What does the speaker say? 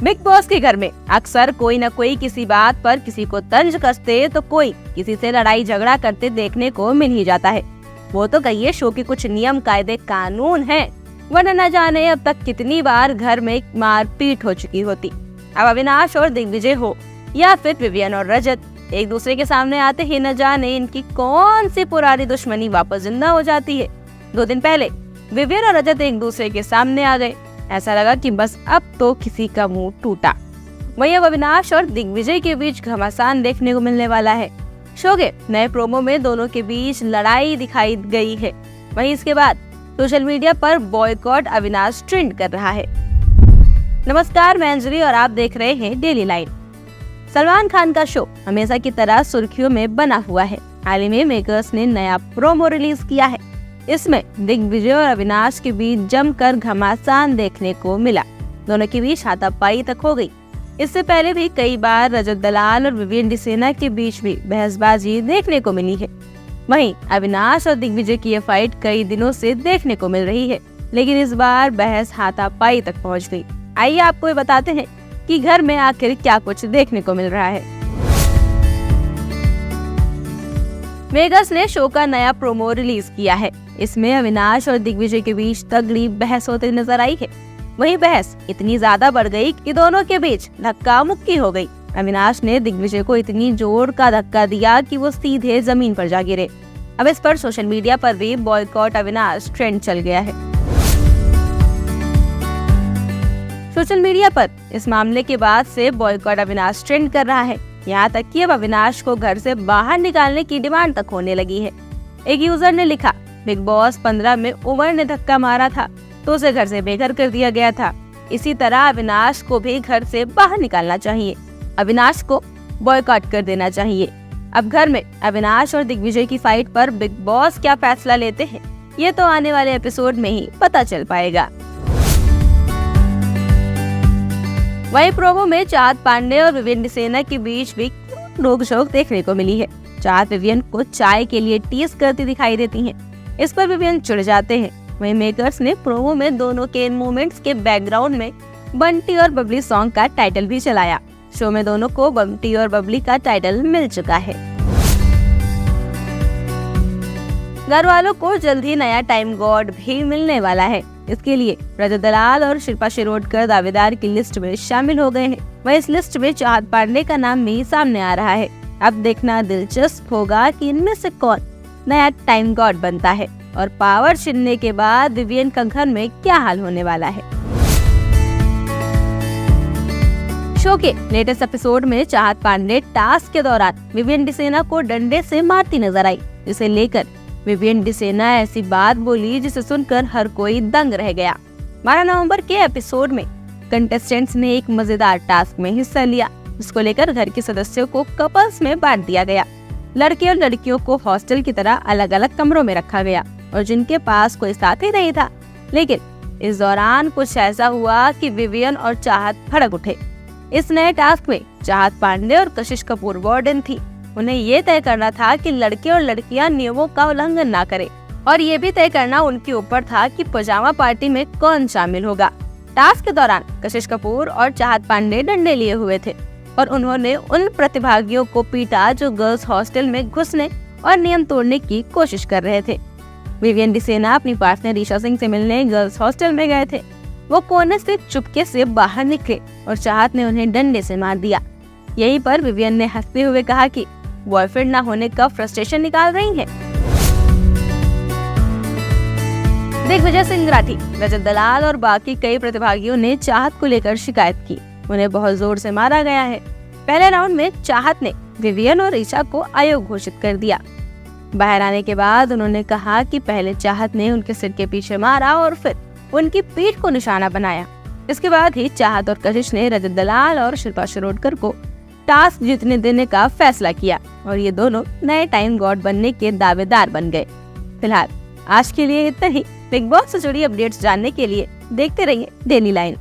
Big boss के घर में अक्सर कोई न कोई किसी बात पर किसी को तंज कसते तो कोई किसी से लड़ाई झगड़ा करते देखने को मिल ही जाता है। वो तो कहिए शो के कुछ नियम कायदे कानून हैं, वरना न जाने अब तक कितनी बार घर में मारपीट हो चुकी होती। अब अविनाश और दिग्विजय हो या फिर विवियन और रजत एक दूसरे के सामने आते ही न जाने इनकी कौन सी पुरानी दुश्मनी वापस जिंदा हो जाती है। 2 दिन पहले विवियन और रजत एक दूसरे के सामने आ गए। ऐसा लगा कि बस अब तो किसी का मुंह टूटा। वहीं अब अविनाश और दिग्विजय के बीच घमासान देखने को मिलने वाला है। शो के नए प्रोमो में दोनों के बीच लड़ाई दिखाई गई है। वहीं इसके बाद सोशल मीडिया पर बॉयकॉट अविनाश ट्रेंड कर रहा है। नमस्कार, मैं अंजलि और आप देख रहे हैं डेली लाइन। सलमान खान का शो हमेशा की तरह सुर्खियों में बना हुआ है। हाल ही में मेकर्स ने नया प्रोमो रिलीज किया है। इसमें दिग्विजय और अविनाश के बीच जमकर घमासान देखने को मिला। दोनों के बीच हाथापाई तक हो गई। इससे पहले भी कई बार रजत दलाल और विवियन डिसेना के बीच भी बहसबाजी देखने को मिली है। वहीं अविनाश और दिग्विजय की ये फाइट कई दिनों से देखने को मिल रही है, लेकिन इस बार बहस हाथापाई तक पहुंच गई। आइए आपको ये बताते हैं कि घर में आखिर क्या कुछ देखने को मिल रहा है। मेकर्स ने शो का नया प्रोमो रिलीज किया है। इसमें अविनाश और दिग्विजय के बीच तगड़ी बहस होती नजर आई है। वहीं बहस इतनी ज्यादा बढ़ गई कि दोनों के बीच धक्का मुक्की हो गई। अविनाश ने दिग्विजय को इतनी जोर का धक्का दिया कि वो सीधे जमीन पर जा गिरे। अब इस पर सोशल मीडिया पर भी बॉयकॉट अविनाश ट्रेंड चल गया है। सोशल मीडिया पर इस मामले के बाद से बॉयकॉट अविनाश ट्रेंड कर रहा है। यहाँ तक कि अब अविनाश को घर से बाहर निकालने की डिमांड तक होने लगी है। एक यूजर ने लिखा, बिग बॉस 15 में उमर ने धक्का मारा था तो उसे घर से बेघर कर दिया गया था। इसी तरह अविनाश को भी घर से बाहर निकालना चाहिए। अविनाश को बॉयकॉट कर देना चाहिए। अब घर में अविनाश और दिग्विजय की फाइट पर बिग बॉस क्या फैसला लेते हैं, ये तो आने वाले एपिसोड में ही पता चल पाएगा। वहीं प्रोमो में चाहत पांडे और विवियन डिसेना के बीच भी नोक-झोंक देखने को मिली है। चाहत विवियन को चाय के लिए टीज करती दिखाई देती हैं। इस पर विवियन चिढ़ जाते हैं। वहीं मेकर्स ने प्रोमो में दोनों के इन मोमेंट्स के बैकग्राउंड में बंटी और बबली सॉन्ग का टाइटल भी चलाया। शो में दोनों को बंटी और बबली का टाइटल मिल चुका है। घर वालों को जल्द ही नया टाइम गॉड भी मिलने वाला है। इसके लिए रजत दलाल और शिल्पा शिरोडकर दावेदार की लिस्ट में शामिल हो गए हैं। वहीं इस लिस्ट में चाहत पांडे का नाम भी सामने आ रहा है। अब देखना दिलचस्प होगा कि इनमें से कौन नया टाइम गॉड बनता है और पावर छीनने के बाद विवियन का घर में क्या हाल होने वाला है। शो के लेटेस्ट एपिसोड में चाहत पांडे टास्क के दौरान विवियन डिसेना को डंडे से मारती नजर आई, जिसे लेकर विवियन डिसेना ऐसी बात बोली जिसे सुनकर हर कोई दंग रह गया। 12 नवंबर के एपिसोड में कंटेस्टेंट्स ने एक मजेदार टास्क में हिस्सा लिया, जिसको लेकर घर के सदस्यों को कपल्स में बांट दिया गया। लड़के और लड़कियों को हॉस्टल की तरह अलग अलग कमरों में रखा गया और जिनके पास कोई साथी नहीं था। लेकिन इस दौरान कुछ ऐसा हुआ कि विवियन और चाहत भड़क उठे। इस नए टास्क में चाहत पांडे और कशिश कपूर वार्डन थी। उन्हें ये तय करना था कि लड़के और लड़कियां नियमों का उल्लंघन ना करें और ये भी तय करना उनके ऊपर था कि पजामा पार्टी में कौन शामिल होगा। टास्क के दौरान कशिश कपूर और चाहत पांडे डंडे लिए हुए थे और उन्होंने उन प्रतिभागियों को पीटा जो गर्ल्स हॉस्टल में घुसने और नियम तोड़ने की कोशिश कर रहे थे। विवियन डिसेना अपनी पार्टनर ईशा सिंह से मिलने गर्ल्स हॉस्टल में गए थे। वो कोने से चुपके से बाहर निकले और चाहत ने उन्हें डंडे से मार दिया। यहीं पर विवियन ने हंसते हुए कहा कि बॉयफ्रेंड ना होने का फ्रस्ट्रेशन निकाल रही है। दिग्विजय सिंह राठी, रजत दलाल और बाकी कई प्रतिभागियों ने चाहत को लेकर शिकायत की। उन्हें बहुत जोर से मारा गया है। पहले राउंड में चाहत ने विवियन और ईशा को आयोग घोषित कर दिया। बाहर आने के बाद उन्होंने कहा कि पहले चाहत ने उनके सिर के पीछे मारा और फिर उनकी पीठ को निशाना बनाया। इसके बाद ही चाहत और कशिश ने रजत दलाल और शिल्पा शिरोडकर को टास्क जीतने देने का फैसला किया और ये दोनों नए टाइम गॉड बनने के दावेदार बन गए। फिलहाल आज के लिए इतना ही। बिग बॉस से जुड़ी अपडेट्स जानने के लिए देखते रहिए डेली लाइन।